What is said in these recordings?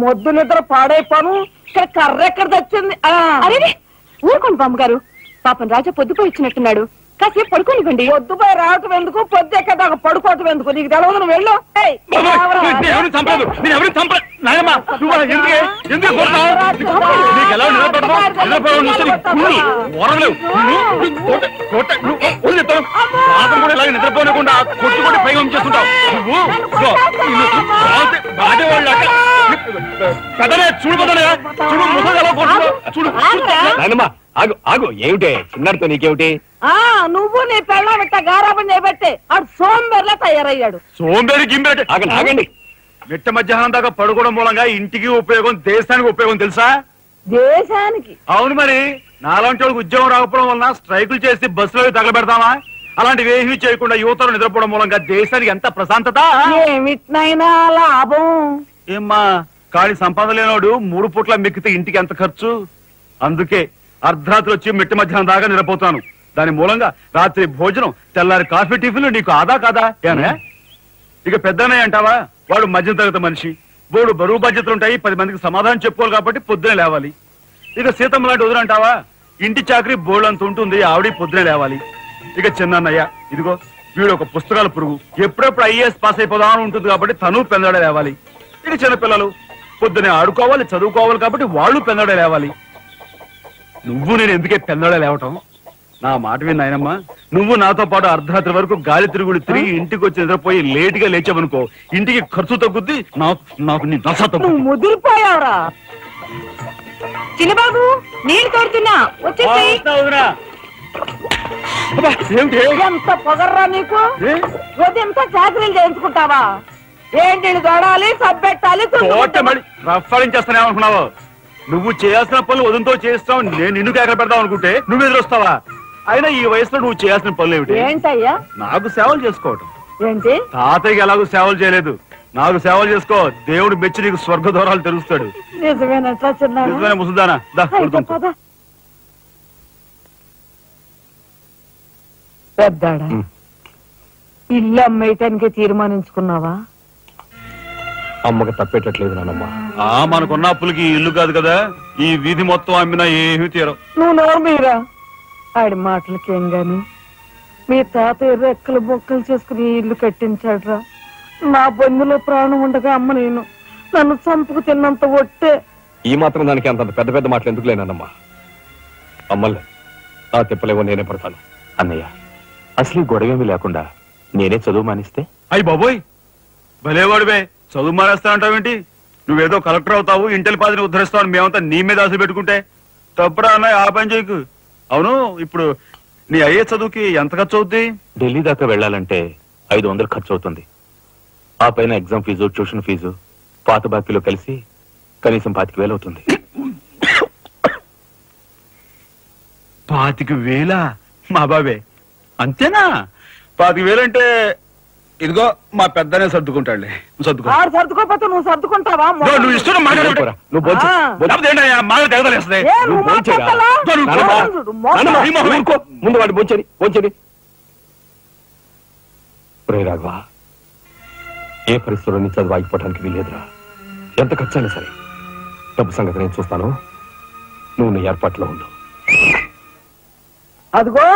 మొద్దు నిద్ర పాడైపోను. ఇక్కడ కర్ర ఎక్కడ తెచ్చింది? అరే ఊరుకోండి బామ్మగారు, పాపం రాజా పొద్దుపోయి ఇచ్చినట్టున్నాడు, కాసేపు పడుకోనివ్వండి. పొద్దుపోయి రావటం ఎందుకు, పొద్దు ఎక్కదాకా పడుకోవటం ఎందుకు? నీకు తెలవదు, నువ్వు వెళ్ళు. నిద్రపోనకుండా కొట్టుకొని ప్రయోగం చేస్తుంటావు ఆగు. ఏమిటే చిన్నారితో నీకేమిటి? నువ్వు నీ పెళ్ళం ఇట్ట గారాబం చేయబట్టే ఆడు సోంబేర్లా తయారయ్యాడు. సోంబేరి గింబేటి ఆగండి. మిట్ట మధ్యాహ్నం దాకా పడుకోవడం మూలంగా ఇంటికి ఉపయోగం, దేశానికి ఉపయోగం తెలుసా? దేశానికి? అవును మరి. నాలాంటి వాళ్ళకి ఉద్యోగం రాకపోవడం వలన స్ట్రైకులు చేసి బస్సులో తగలబెడతామా? అలాంటివి ఏమీ చేయకుండా యువతలు నిద్రపోవడం మూలంగా దేశానికి ఎంత ప్రశాంతత. ఏమిటినైనా లాభం ఏమ్మా, కానీ సంపాదన లేనోడు 3 పూట్ల మెక్కితే ఇంటికి ఎంత ఖర్చు? అందుకే అర్ధరాత్రి వచ్చి మిట్ట మధ్యాహ్నం దాకా నిద్రపోతాను. దాని మూలంగా రాత్రి భోజనం, తెల్లారి కాఫీ, టిఫిన్లు నీకు ఆదా కాదా? ఏనా ఇక పెద్దనయ్య అంటావా? వాడు మధ్య తరగతి మనిషి, బోడు బరువు బాధ్యతలుంటాయి, 10 మందికి సమాధానం చెప్పుకోవాలి కాబట్టి పొద్దునే లేవాలి. ఇక సీతమ్మ లాంటి వదులంటావా? ఇంటి చాకరీ బోర్డు అంత ఉంటుంది, ఆవిడ పొద్దునే లేవాలి. ఇక చిన్నయ్య ఇదిగో వీడు ఒక పుస్తకాల పురుగు, ఎప్పుడెప్పుడు ఐఏఎస్ పాస్ అయిపోదామని ఉంటుంది కాబట్టి తను పెందడే లేవాలి. ఇక చిన్నపిల్లలు పొద్దునే ఆడుకోవాలి, చదువుకోవాలి కాబట్టి వాళ్ళు పెందడే లేవాలి. నువ్వు నేను ఎందుకే పెందడే లేవటం? నా మాట విని నాయనమ్మా, నువ్వు నాతో పాటు అర్ధరాత్రి వరకు గాలి తిరుగుడు తిరిగి ఇంటికి వచ్చి నిద్రపోయి లేటుగా లేచావనుకో, ఇంటికి ఖర్చు తగ్గుద్ది, నాకు నీ దశ తగ్గుద్ది. ముదిరిపోయావరా చిన్నబాబు, నీళ్ళు తోడుతున్నా వచ్చేసి. ఎంత పొగర్రా నీకు? ఉదయంతో చాకరీలు చేయించుకుంటావా? ఏంటి దొడాలి, సబ్బెట్టాలి, రఫాడించేస్తానేమనుకున్నావు? నువ్వు చేయాల్సిన పనులు ఉదయంతో చేస్తావు, నేను నిన్ను కేకలు పెడతావు అనుకుంటే నువ్వు ఎదురొస్తావా? అయినా ఈ వయసులో నువ్వు చేయాల్సిన పనులు ఏమిటి? ఏంటయ్యా? నాకు సేవలు చేసుకోవటం. ఏంటి? తాతయ్యకి ఎలాగో సేవలు చేయలేదు, నాకు సేవలు చేసుకో. దేవుడు మెచ్చి నీకు స్వర్గ దూరాలు తెలుస్తాడు. నిజమేనట్లా చిన్న ముసుదానా? పెద్దాడా, ఇల్లు అమ్మేయటానికి తీర్మానించుకున్నావా? అమ్మకి తప్పేటట్లేదు నానమ్మా. మనకున్న అప్పులకి ఇల్లు కాదు కదా, ఈ వీధి మొత్తం అమ్మినా ఏమీ తీరం. నువ్వు నోరు మీరా? ఆడి మాటలకేం గాని మీ తాతయ్య రెక్కలు బొక్కలు చేసుకుని ఇల్లు కట్టించాడ్రా. నా బొందులో ప్రాణం ఉండగా అమ్మ నేను నన్ను చంపుకు తిన్నంత ఒట్టే. ఈ మాత్రం దానికి అంత పెద్ద పెద్ద మాటలు ఎందుకు లేనమ్మా? అమ్మలే ఆ తిప్పలేవో నేనే పడతాను. అన్నయ్య, అసలు గొడవేమీ లేకుండా నేనే చదువు మానిస్తే? అయ్యి బాబోయ్, భలేవాడివే. చదువు మానేస్తానంటావేంటి? నువ్వేదో కలెక్టర్ అవుతావు, ఇంటెల్ పాదిని ఉద్ధరిస్తావు, మేమంతా నీ మీద ఆశ పెట్టుకుంటే తప్పురా అన్నయ్య. ఆ పని చేయకు. అవును, ఇప్పుడు నీ అయ్యే చదువుకి ఎంత ఖర్చు అవుద్ది? ఢిల్లీ దాకా వెళ్ళాలంటే 500 ఖర్చు అవుతుంది. ఆ పైన ఎగ్జామ్ ఫీజు, ట్యూషన్ ఫీజు, పాత బాకీలో కలిసి కనీసం 25,000 అవుతుంది. 25,000? మా బాబే అంతేనా? 25,000 అంటే ఇదిగో మా పెద్దనే సర్దుకుంటాడులే. సర్దుకోపోతే నువ్వు సర్దుకుంటావా? నువ్వు ఇష్టం ముందు వాడు బోంచని. రాఘవ, ఏ పరిస్థితుల్లో నీ చదువు ఆగిపోవడానికి వీలేదురా. ఎంత ఖర్చైనా సరే డబ్బు సంగతి నేను చూస్తాను. నువ్వు నీ ఏర్పాట్లో ఉండు. అదిగో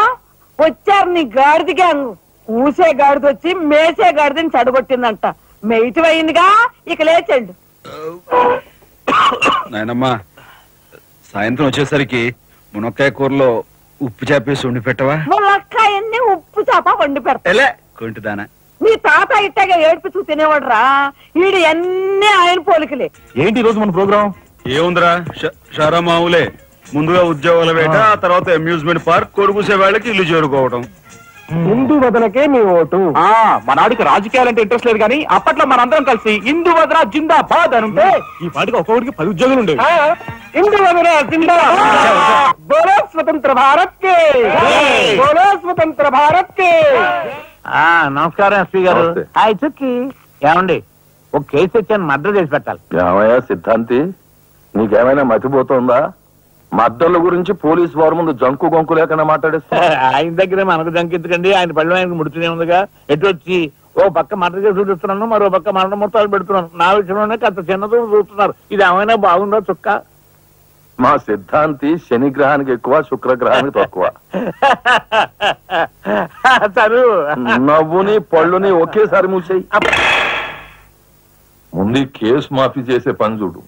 వచ్చారు నీ గాడిద గ్యాంగ్. ఊసే గాడిద వచ్చి మేసే గాడిదని చెడగొట్టిందంట. మెయిట్ అయిందిగా, ఇక లేచండు. నాయనమ్మా, సాయంత్రం వచ్చేసరికి మునక్కాయ కూరలో ఉప్పు చేపేసి వండి పెట్టవా? మునక్కాయన్ని ఉప్పు చేప వండి పెడతా. కొంటిదానా? నీ తాత ఇట్టగా ఏడిపిస్తూ తినేవాడు రా. వీడు అన్ని ఆయన పోలికలే. ఏంటి రోజు మన ప్రోగ్రాం? ఏముందిరా, షారా మామూలే. ముందుగా ఉద్యోగాల వేట, ఆ తర్వాత అమ్యూజ్మెంట్ పార్క్, కొడుకుసే వాళ్ళకి ఇల్లు చేరుకోవడం. హిందూ వదనకే మీ ఓటు. మనాడికి రాజకీయాలంటే ఇంట్రెస్ట్ లేదు కానీ అప్పట్లో మనందరం కలిసి హిందూ వదన జిందాబాద్ అని ఉంటే ఈ పాటికి ఒక్కొక్కడికి 10 ఉద్యోగులు ఉండేవి. హిందూ వదన జిందాబాద్. బోలో స్వతంత్ర భారత్ కే, బోలో స్వతంత్ర భారత్ కే. నమస్కారం ఎస్పీ గారు. హాయ్ చుక్కి. ఏమండి, ఒక కేసు తెచ్చాను, మర్డర్ చేసి పెట్టాలి. ఏమయ్యా సిద్ధాంతి, నీకేమైనా మతిపోతుందా? మద్దళ్ళ గురించి పోలీసు వారి ముందు జంకు గొంకు లేకుండా మాట్లాడేస్తా. ఆయన దగ్గర మనకు జంకెత్తుకండి, ఆయన పళ్ళు ఆయనకు ముడుతూనే ఉందిగా. ఎటు వచ్చి ఓ పక్క మర్డర్ కేసు చూస్తున్నాను, మరో పక్క మరణ మొత్తాలు పెడుతున్నాను. నా విషయంలోనే అంత చిన్నదో చూస్తున్నారు. ఇది ఏమైనా బాగుందో చుక్క? మా సిద్ధాంతి శనిగ్రహానికి ఎక్కువ, శుక్రగ్రహానికి తక్కువ. చదువు నవ్వుని పళ్ళుని ఒకేసారి మూసేయి. ముందు కేసు మాఫీ చేసే పని చూడు.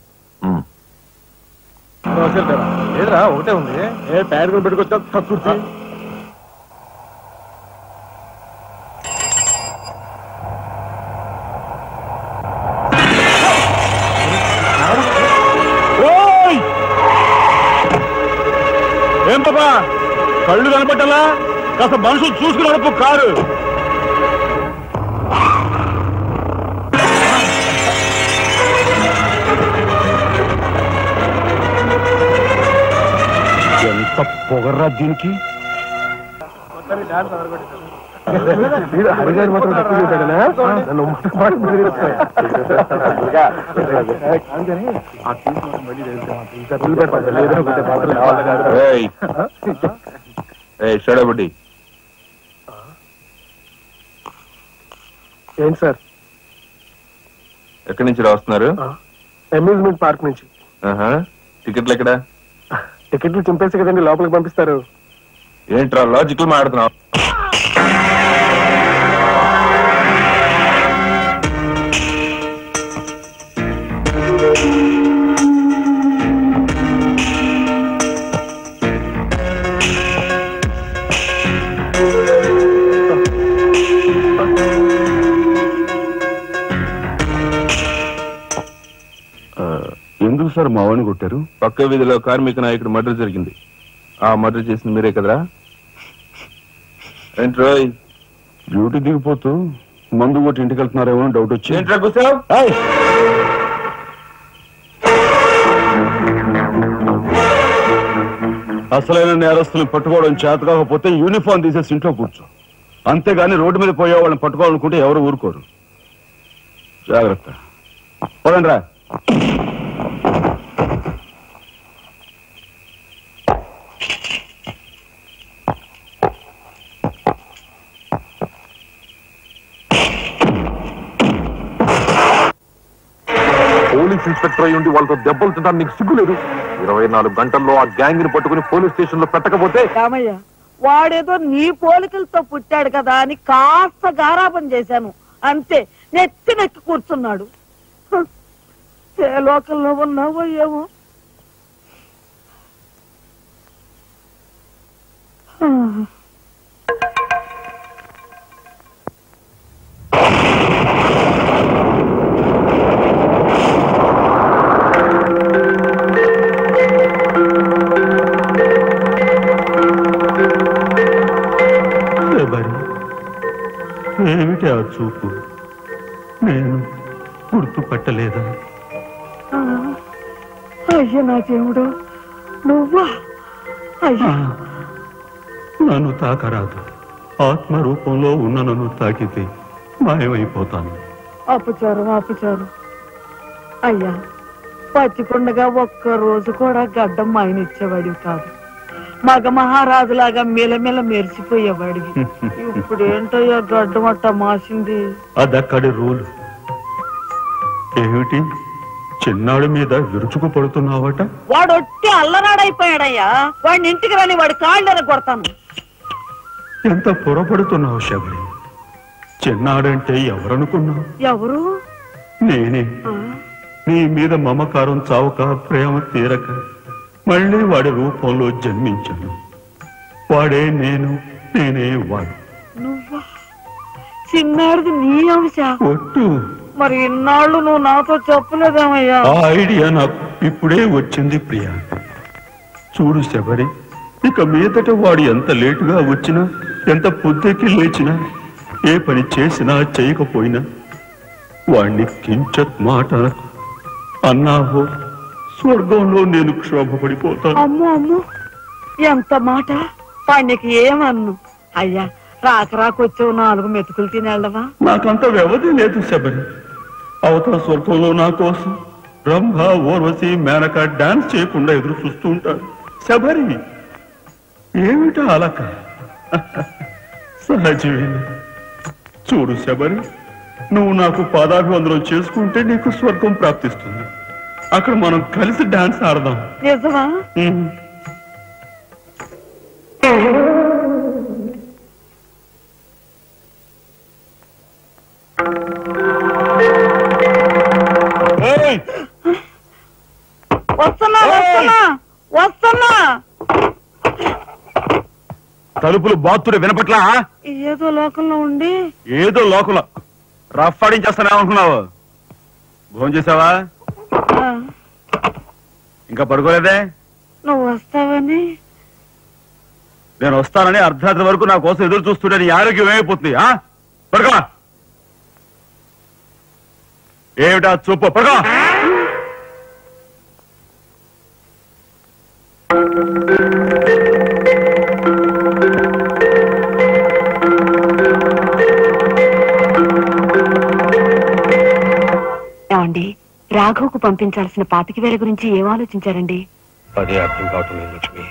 ఏదరా ఒకటే ఉంది. ఏ ప్యాడ్ కూడా పెట్టుకొచ్చా కక్కుర్తి. ఏం పాపా కళ్ళు కనపట్టాలా? కాస్త మనుషులు చూసుకుని నడుపు కారు. ఎంత పొగర్రా దీనికి. హరిగారి మాత్రం తక్కువ చేశాడనా? ఏంటి సార్? ఎక్కడి నుంచి రాస్తున్నారు? అమ్యూజ్మెంట్ పార్క్ నుంచి. టికెట్లు ఎక్కడ? టికెట్లు చింపేసి కదండి లోపలికి పంపిస్తారు. ఏంట్రా లాజికల్ మాట్లాడుతున్నావు? ఎందుకు సార్ మా వాడిని కొట్టారు? పక్క వీధిలో కార్మిక నాయకుడు మర్డర్ జరిగింది. ఆ మర్డర్ చేసింది మీరే కదరా? ఏంట్రోయ్ డ్యూటీ దిగిపోతూ మందు కొట్టి ఇంటికి వెళ్తున్నారేమో డౌట్ వచ్చి. ఏంట్రా కూర్చో. అసలైన నేరస్తులను పట్టుకోవడం చేత కాకపోతే యూనిఫామ్ తీసేసి ఇంట్లో కూర్చో. అంతేగాని రోడ్డు మీద పోయే వాళ్ళని పట్టుకోవాలనుకుంటే ఎవరు ఊరుకోరు. జాగ్రత్త. పోదండి రా. పోలీస్ ఇన్స్పెక్టర్ అయ్యి ఉండి వాళ్ళతో దెబ్బలు తింటాను నీకు సిగ్గులేదు? 24 గంటల్లో ఆ గ్యాంగ్ ని పట్టుకుని పోలీస్ స్టేషన్ లో పెట్టకపోతే? రామయ్య, వాడేదో నీ పోలికలతో పుట్టాడు కదా అని కాస్త గారాబం చేశాను అంతే. నెత్తి కూర్చున్నాడు. ఏ లోకల్లో ఉన్నావో ఏమో. ఏమిటి ఆ చూపు? నేను గుర్తుపట్టలేదా? అయ్యా నా దేవుడు, నువ్వా? అయ్యా నన్ను తాకరాదు. ఆత్మ రూపంలో ఉన్న నన్ను తాకితే మాయమైపోతాను. అపచారం అపచారం. అయ్యా పచ్చికొండగా ఒక్క రోజు కూడా గడ్డం మాయనిచ్చేవాడివి కాదు. మగ మహారాజులాగా మెలమెల మెరిసిపోయేవాడివి. ఇప్పుడు ఏంటయ్యా గడ్డం అట్ట మాసింది? అదక్కడి రూలు. ఏమిటి చిన్నాడు మీద విరుచుకు పడుతున్నావట? వాడు ఒట్టి అల్లనాడైపోయాడయ్యా. వాడిని ఇంటికి రాని వాడి కాళ్ళని కొడతాను. ఎంత పొరపడుతున్నావు శబరి? చిన్నాడంటే ఎవరనుకున్నావు? ఎవరు? నేనే. నీ మీద మమకారం చావక, ప్రేమ తీరక మళ్ళీ వాడి రూపంలో జన్మించాను. వాడే నేను, నేనే వాడు. నువ్వా? చిన్నాడిది నీ అంశ? ఒట్టు. మరి ఇన్నాళ్ళు నువ్వు నాతో చెప్పలేదేమయ్యా? ఆ ఐడియా నాకు ఇప్పుడే వచ్చింది ప్రియా. చూడు శబరి, ఇక మీదట వాడు ఎంత లేటుగా వచ్చినా, ఎంత పొద్దుకి లేచినా, ఏ పని చేసినా చేయకపోయినా వాణ్ణి కించత్ మాట అన్నావో స్వర్గంలో నేను క్షోభపడిపోతాను. అమ్మో అమ్మో, ఎంత మాట! వాడికి ఏమన్ను? అయ్యా రాకరాకొచ్చావు, 4 మెతుకులు తినేళ్ళవా? నాకంత వ్యవధి లేదు శబరి. అవతల స్వర్గంలో నా కోసం రంభ, ఊర్వశి, మేనక డాన్స్ చేయకుండా ఎదురు చూస్తూ ఉంటారు. శబరి ఏమిటా అలక? సహజమే. చూడు శబరి, నువ్వు నాకు పాదాభివందనం చేసుకుంటే నీకు స్వర్గం ప్రాప్తిస్తుంది. అక్కడ మనం కలిసి డాన్స్ ఆడదాం. నిజమా? వస్తున్నా వస్తున్నా వస్తున్నా. తలుపులు బాత్తుడు వినపట్లా? ఏదో లోకంలో ఉండి ఏదో లోకంలో రఫ్ ఆడించేస్తానేమనుకున్నావు? భోజనం చేసావా? ఇంకా పడుకోలేదే? నువ్వు వస్తావని. నేను వస్తానని అర్ధరాత్రి వరకు నా కోసం ఎదురు చూస్తుంటే నీ ఆరోగ్యం ఏమైపోతుంది? పడుకో. ఏమిటా చూపు? పడుకో. ఏమండి, రాఘవ్కు పంపించాల్సిన 25,000 గురించి ఏం ఆలోచించారండి? అదే అర్థం కావటం లేదు లక్ష్మి.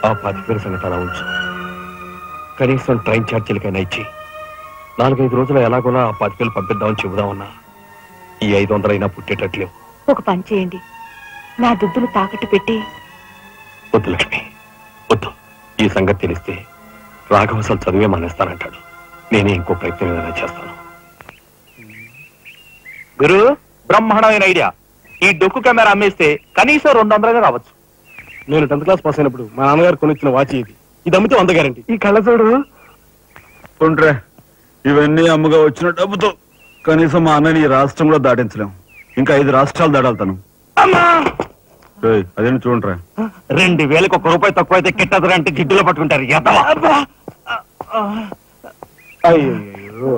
ఆ 25,000 సంగతి అలా ఉంచు. కనీసం ట్రైన్ ఛార్జీలకైనా ఇచ్చి 4-5 రోజులు ఎలాగోలా ఆ 25,000 పంపిద్దామని చెబుదామన్నా ఈ 500 అయినా పుట్టేటట్లేవు. ఒక పని చేయండి, నా దుద్దులు తాకట్టు పెట్టి. వద్దు లక్ష్మి, వద్దు. ఈ సంగతి తెలిస్తే రాఘవ అసలు చదివే మానేస్తానంటాడు. నేనే ఇంకో ప్రయత్నం ఏదైనా చేస్తాను. గురు, బ్రహ్మాండమైన ఐడియా. ఈ డొక్కు కెమెరా అమ్మేస్తే కనీసం 200 రావచ్చు. నేను 10th క్లాస్ పాస్ అయినప్పుడు మా నాన్నగారు కొనిచ్చిన వాచ్ ఇది. ఇది అమ్మితే 100 గ్యారెంటీ. ఈ కళ్ళ చూడు. ఉండ్రే, ఇవన్నీ అమ్మగా వచ్చిన డబ్బుతో కనీసం మా అన్నని ఈ రాష్ట్రంలో దాటించలేం. ఇంకా 5 రాష్ట్రాలు దాటాలుతాను. అదేంటి చూడండిరా. 2,000కి 1 రూపాయి తక్కువ అయితే కిట్టదురా అంటే జిడ్డులో పట్టుకుంటారు. అయ్యో,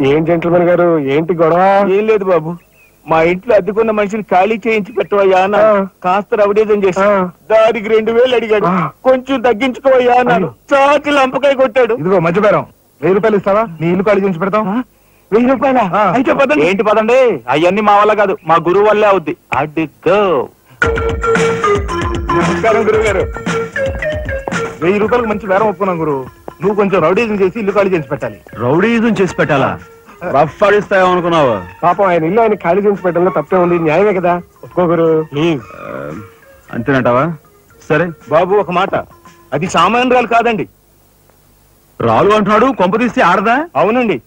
ఏం జెంట్లమన్ గారు, ఏంటి గొడవ? ఏం లేదు బాబు, మా ఇంట్లో అద్దెకున్న మనిషిని ఖాళీ చేయించి పెట్టవయ్యా అన్న. కాస్త రవిడేజం చేసి దానికి 2,000 అడిగాడు. కొంచెం తగ్గించుకోవయ్యా అన్నాను. చాకి లంపకాయ కొట్టాడు. ఇదిగో మధ్యపేరం 1,000 రూపాయలు ఇస్తావా? నీ ఇల్లు ఖాళీ చేయించి పెడతాం. 1,000 రూపాయలా? అయితే పదండి. ఏంటి పదండి, అవన్నీ మా వల్ల కాదు, మా గురువు వల్లే అవుద్ది. అడ్డుగో. నమస్కారం గురువు గారు. 1,000 రూపాయలకు మంచి బేరం ఒప్పుకున్నాం గురువు. నువ్వు కొంచెం రౌడీజం చేసి ఇల్లు ఖాళీ చేసి పెట్టాలి. రౌడీజం చేసి పెట్టాలా? రఫ్ ఆడిస్తాయేమనుకున్నావా? పాపం ఆయన ఇల్లు ఆయన ఖాళీ చేసి పెట్టడంలో తప్పే ఉంది. న్యాయమే కదా, ఒప్పుకో గురు ప్లీజ్. అంతేనంటావా? సరే బాబు, ఒక మాట, అది సామాన్యురాలు కాదండి. రాలు అంటున్నాడు. కొంప తీసి ఆడదా? అవునండి.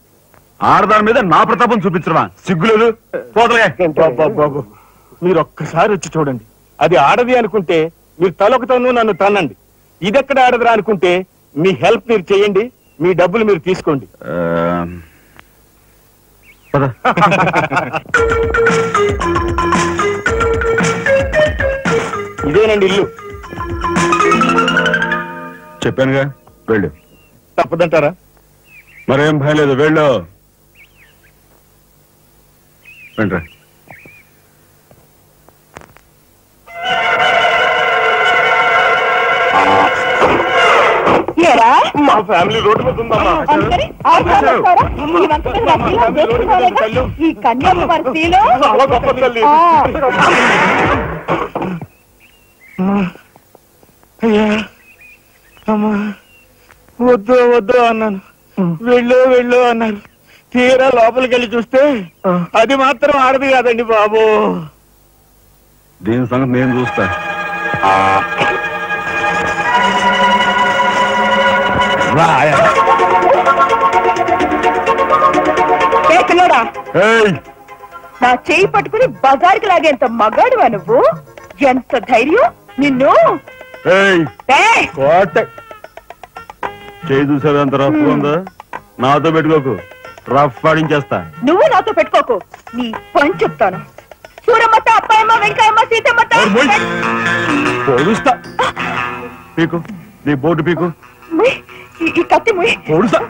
ఆడదాని మీద నా ప్రతాపం చూపించడమా? సిగ్గులేదు. పోతలే. బాబు, మీరు ఒక్కసారి వచ్చి చూడండి. అది ఆడది అనుకుంటే మీరు తలొకతోనూ నన్ను తన్నండి. ఇదెక్కడ ఆడదురా అనుకుంటే మీ హెల్ప్ మీరు చేయండి, మీ డబ్బులు మీరు తీసుకోండి. ఇదేనండి ఇల్లు. చెప్పానుగా, వెళ్ళు. తప్పదంటారా? మరేం భయం లేదు, వెళ్ళు. వెంట్రా. మా ఫ్యామిలీ రోడ్డు మీద ఉందమ్మా. ఈ కన్యాకుమారిలో చాలా గొప్ప తల్లి. అయ్యా, అమ్మా, వద్దు వద్దు అన్నాను. వెళ్ళు అన్నారు. తీరా లోపలికి వెళ్ళి చూస్తే అది మాత్రం ఆడది కాదండి బాబు. దీని సంగతి నేను చూస్తా. నా చేయి పట్టుకుని బజార్కి లాగేంత మగాడువా నువ్వు? ఎంత ధైర్యం నిన్ను! చేయి చూసావు ఎంత రఫ్ ఉందో? నాతో పెట్టుకోకు, రఫ్ ఆడించేస్తా. నువ్వు నాతో పెట్టుకోకు, నీ పని చెప్తాను. సూరమ్మత, అప్పాయమ్మ, వెంకాయమ్మ, సీతమ్మత. పొడుస్తా. పీకు, నీ బోర్డు పీకు. ఈ కత్తి ముయ్. పొడుస్తా.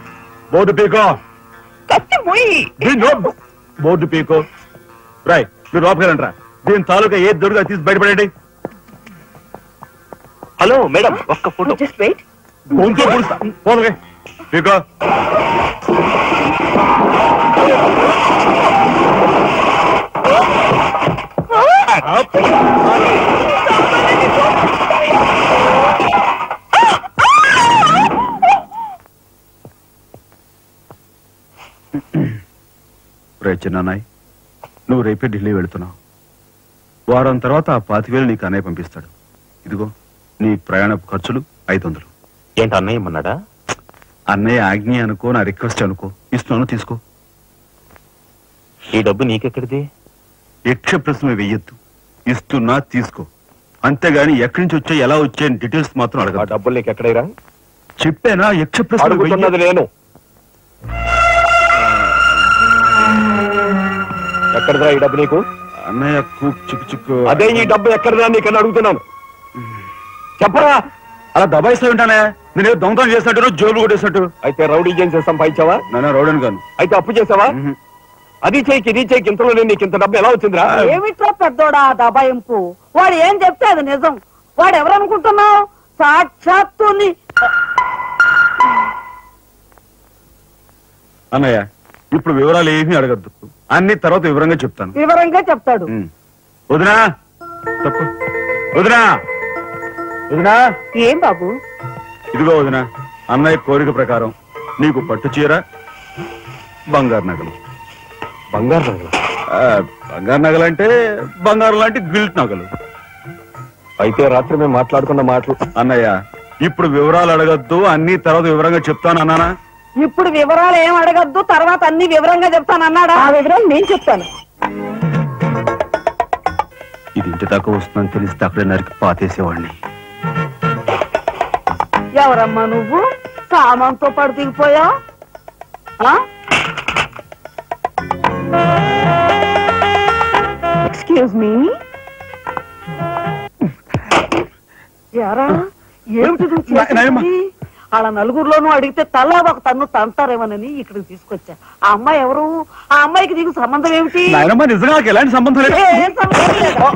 బోర్డు పీకో. కత్తి ముయ్. బోర్డు పీకో. రాయ్, మీరు లోపకెళ్ళండి. దీని తాలూకా ఏది దొరుకుతా తీసి బయటపడండి. హలో మేడం, ఒక్క ఫోటో. Just wait. గొంతు పొడుస్తా. పోదుగా పీకో. చిన్నాయ్, నువ్వు రేపే ఢిల్లీ వెళుతున్నావు. వారం తర్వాత ఆ 25,000 నీకు అన్నయ్య పంపిస్తాడు. ఇదిగో నీ ప్రయాణపు ఖర్చులు 500. ఏంటి అన్నయ్య ఏమన్నాడా? అన్నయ్య ఆజ్ఞ అనుకో, నా రిక్వెస్ట్ అనుకో. ఇస్తున్నాను, తీసుకో. ఈ డబ్బు నీకెక్కడిది? యక్ష ప్రశ్న వెయ్యొద్దు. ఇస్తున్నా, తీసుకో. అంతేగాని ఎక్కడి నుంచి వచ్చాయి, ఎలా వచ్చాయని డీటెయిల్స్ మాత్రం ఆ అడగ. డబ్బులు నీకు ఎక్కడైరా? చెప్పానా? యక్ష ప్రశ్న అడుగుతున్నది నేను. ఎక్కడదా ఈ డబ్బు నీకు? అన్నయ్య చిక్కు చిక్కు. అదే ఈ డబ్బు ఎక్కడదా నీకని అడుగుతున్నాను. చెప్పరా? అలా దబాయిస్తా ఉంటానే. నేను దొంగతనం చేసినట్టు, జోలు కొట్టేసినట్టు. అయితే రౌడీ చేసి సంపాదించావా? నాన్న రౌడన్ గాను. అయితే అప్పు చేసావా? అది చేయికి ఇది చేయికి ఇంతలో నీకు ఇంత డబ్బు ఎలా వచ్చిందిరా? ఏమిట్రా పెద్దోడా దబాయింపు? వాడు ఏం చెప్తే అది నిజం. వాడు ఎవరనుకుంటున్నావు? సాక్షాత్తు అన్నయ్య, ఇప్పుడు వివరాలు ఏమీ అడగద్దు. అన్ని తర్వాత వివరంగా చెప్తాను. వివరంగా చెప్తాడు. వదినా, తప్పు. వదినా, వదినా. ఏం బాబు? ఇదిగో వదినా, అన్నయ్య కోరిక ప్రకారం నీకు పట్టు చీర, బంగారు నగలు. బంగారు నగలు? బంగారు నగలు అంటే బంగారు లాంటి గిల్ట్ నగలు. అయితే రాత్రి మేము మాట్లాడుకున్న మాటలు. అన్నయ్య, ఇప్పుడు వివరాలు అడగద్దు, అన్ని తర్వాత వివరంగా చెప్తాను అన్నానా? ఇప్పుడు వివరాలు ఏం అడగద్దు, తర్వాత అన్ని వివరంగా చెప్తానన్నాడా? ఆ వివరాలు నేను చెప్తాను. ఇది ఇంటి దాకా వస్తుందని తెలిస్తే అక్కడే నరికి పాతేసేవాడిని. ఎవరమ్మా నువ్వు? సామాన్తో పాటు దిగిపోయా? Excuse me. యారా ఏమిటి? వాళ్ళ నలుగురిలోనూ అడిగితే తలా ఒక తన్ను తంటారేమోనని ఇక్కడికి తీసుకొచ్చా. ఆ అమ్మాయి ఎవరు? ఆ అమ్మాయికి నీకు సంబంధం ఏమిటి? నిజంగా నాకు ఎలాంటి సంబంధం లేదు. ఏం సంబంధం లేదా?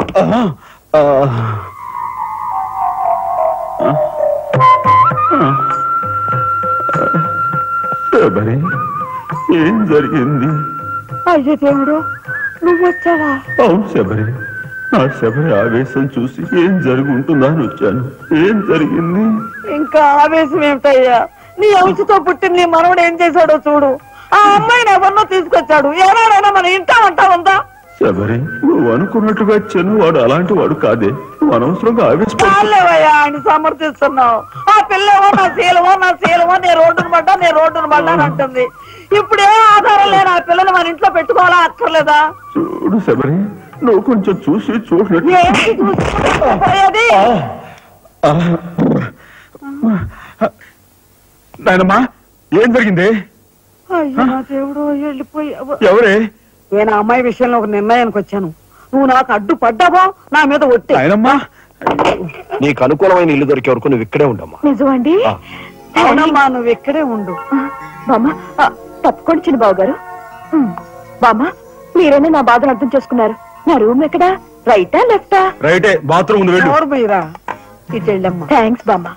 ఏం జరిగింది? అయ్యో దేవుడు, నువ్వు వచ్చావా? అవును శబరి. నా శబరి ఆవేశం చూసి ఏం జరుగుంటుందా అని వచ్చాను. ఏం జరిగింది? ఇంకా ఆవేశం ఏమిటయ్యా? నీ అంశతో పుట్టిన నీ మనవడు ఏం చేశాడో చూడు. ఆ అమ్మాయిని ఎవరినో తీసుకొచ్చాడు. ఎవరైనా మన ఇంటా అంటా ఉందా? శబరి, నువ్వు అనుకున్నట్టుగా చెను వాడు అలాంటి వాడు కాదే. నువ్వు అనవసరంగా ఆవేశపడలేవయ్యా ఆయన సమర్థిస్తున్నావు. ఆ పిల్లేమో నా శీలమో నేను రోడ్డును పడ్డా అని అంటుంది. ఇప్పుడు ఏ ఆధారం లేని ఆ పిల్లని మన ఇంట్లో పెట్టుకోవాలా అక్కర్లేదా? చూడు శబరి, నువ్వు కొంచెం చూసి చూడలేదు. నాయనమ్మా, ఏం జరిగింది? అయ్యో నా దేవుడు, వెళ్ళిపోయావు. ఎవరే? నేను ఆ అమ్మాయి విషయంలో ఒక నిర్ణయానికి వచ్చాను. నువ్వు నాకు అడ్డు పడ్డావో నా మీద ఒట్టి. నాయనమ్మా, నీకు అనుకూలమైన ఇల్లు దొరికే వరకు నువ్వు ఇక్కడే ఉండమ్మా. నిజమండి? అవునమ్మా, నువ్వు ఇక్కడే ఉండు. బామ్మ, తప్పుకోండి చిన్న బాబు గారు. బామ్మ, మీరైనా నా బాధను అర్థం చేసుకున్నారు. నా రూమ్ ఎక్కడా? రైటా లెఫ్టా? రైటే, బాత్రూమ్ ఉంది, వెళ్ళు. ఎవరు మీరా? ఇటు వెళ్ళమ్మా. థ్యాంక్స్ బామ్మ.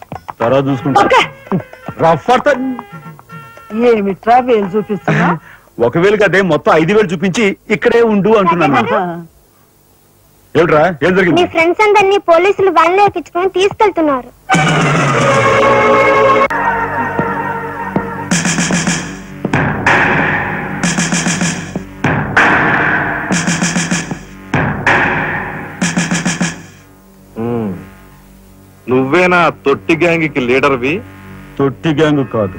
తర్వాత చూసుకుంటా. ఏమిట్రా వేలు చూపిస్తున్నా? 1,000 కదే, మొత్తం 5,000 చూపించి ఇక్కడే ఉండు అంటున్నాను. ఏమిట్రా, ఏం జరిగింది? మీ ఫ్రెండ్స్ అందరినీ పోలీసులు వాళ్ళే ఎక్కించుకొని తీసుకెళ్తున్నారు. నువ్వేనా తొట్టి గ్యాంగ్కి లీడర్వి? తొట్టి గ్యాంగ్ కాదు,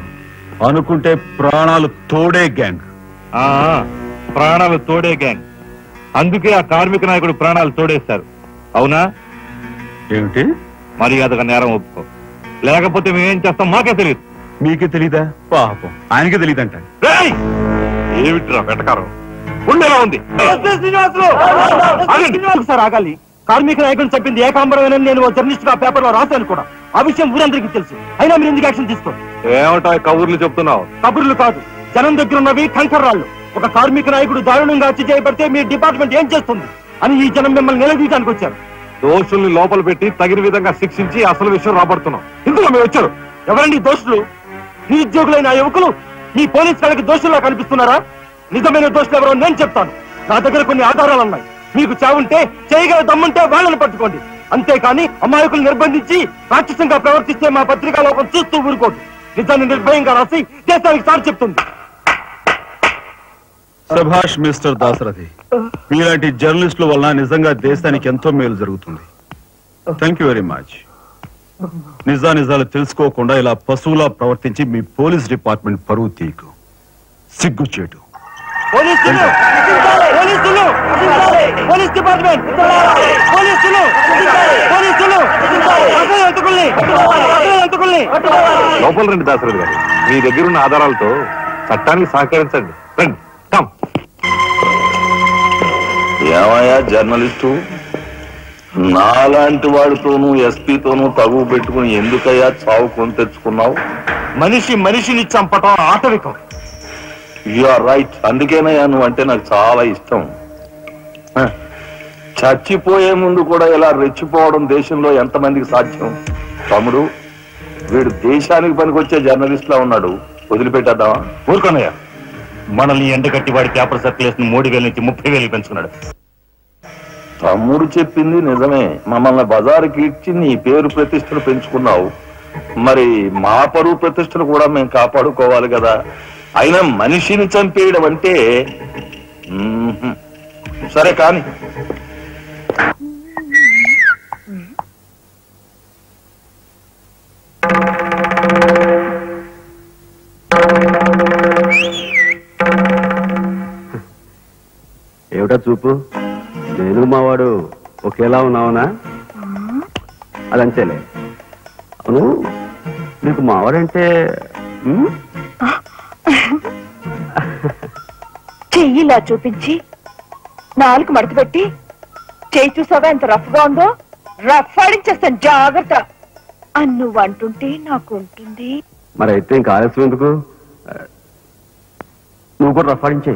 అనుకుంటే ప్రాణాలు తోడే గ్యాంగ్. ప్రాణాలు తోడే గ్యాంగ్. అందుకే ఆ కార్మిక నాయకుడు ప్రాణాలు తోడేస్తారు. అవునా? ఏమిటి? మర్యాదగా నేరం ఒప్పుకో, లేకపోతే మేమేం చేస్తాం మాకే తెలియదు. మీకే తెలీదా? పాపం ఆయనకే తెలియదంట. ఏమిట్రా వెటకారం? ఉండేలా ఉంది. సార్ ఆగాలి. కార్మిక నాయకులు చెప్పింది ఏకాంబరమేనని నేను జర్నలిస్ట్ గా పేపర్ లో రాశాను కూడా. ఆ విషయం ఊరందరికీ తెలుసు. అయినా మీరు ఎందుకు యాక్షన్ తీసుకోండి? ఏమంటా కబుర్లు చెప్తున్నావు? కబుర్లు కాదు, జనం దగ్గర ఉన్నవి కంకర్రాళ్ళు. ఒక కార్మిక నాయకుడు దారుణంగా హత్య చేయబడితే మీ డిపార్ట్మెంట్ ఏం చేస్తుంది అని ఈ జనం మిమ్మల్ని నిలదీయడానికి వచ్చారు. దోషుల్ని లోపల పెట్టి తగిన విధంగా శిక్షించి అసలు విషయం రాబడుతున్నాం. ఇందులో మీరు వచ్చారు. ఎవరండి దోషులు? నిరుద్యోగులైన ఆ యువకులు మీ పోలీసు వాళ్ళకి దోషుల్లా కనిపిస్తున్నారా? నిజమైన దోషులు ఎవరో నేను చెప్తాను. నా దగ్గర కొన్ని ఆధారాలు ఉన్నాయి. మీకు చావుంటే చేయగల దమ్ముంటే వాళ్ళని పట్టుకోండి. అంతేకాని అమాయకులు నిర్బంధించి రాక్షసంగా ప్రవర్తిస్తే మా పత్రికా లోపం చూస్తూ ఊరుకోదు. నిజాన్ని నిర్భయంగా రాసి దేశానికి సార్ చెప్తుంది. శభాష్ మిస్టర్ దాసరథి. మీలాంటి జర్నలిస్టుల వలన నిజంగా దేశానికి ఎంతో మేలు జరుగుతుంది. Thank you very much. నిజాలు తెలుసుకోకుండా ఇలా పశువులా ప్రవర్తించి మీ పోలీస్ డిపార్ట్మెంట్ పరువు తీకు. సిగ్గుచేటు. లోపల రండి దాసరథి గారు. మీ దగ్గరున్న ఆధారాలతో చట్టానికి సహకరించండి. రండి. ఏమయ్యా జర్నలిస్టు, నాలాంటి వాడితోనూ ఎస్పీతోనూ తగువ పెట్టుకుని ఎందుకయ్యా చావు కొని తెచ్చుకున్నావు? మనిషిని చంపటం ఆటవికం. You are right. అందుకేనయ్యా నువ్వు అంటే నాకు చాలా ఇష్టం. చచ్చిపోయే ముందు కూడా ఇలా రెచ్చిపోవడం దేశంలో ఎంతమందికి సాధ్యం? తమ్ముడు, వీడు దేశానికి పనికొచ్చే జర్నలిస్ట్ లా ఉన్నాడు, వదిలిపెట్టేద్దామా? ఊరుకోనయ్యా, మనల్ని ఎండగట్టి వాడి పేపర్ సర్క్యులేషన్ 3,000 నుంచి 30,000 పెంచుకున్నాడు. తమ్ముడు చెప్పింది నిజమే. మమ్మల్ని బజారుకి ఇచ్చి నీ పేరు ప్రతిష్టలు పెంచుకున్నావు. మరి మా పరువు ప్రతిష్టలు కూడా మేము కాపాడుకోవాలి కదా. అయినా మనిషిని చంపేయడం అంటే సరే కాని. ఏమిటా చూపు? నేను మావాడు ఒకేలా ఉన్నావునా? అదంతేలే. అవును, నీకు మావాడంటే చెయ్యిలా చూపించి 4 మడత పెట్టి, చెయ్యి చూసావా ఎంత రఫ్ గా ఉందో? రఫ్ ఆడించేస్తాను, జాగ్రత్త అని నువ్వు అంటుంటే నాకు ఉంటుంది. మరి అయితే ఇంకా ఆలస్యం ఎందుకు? నువ్వు కూడా రఫ్ ఆడించే.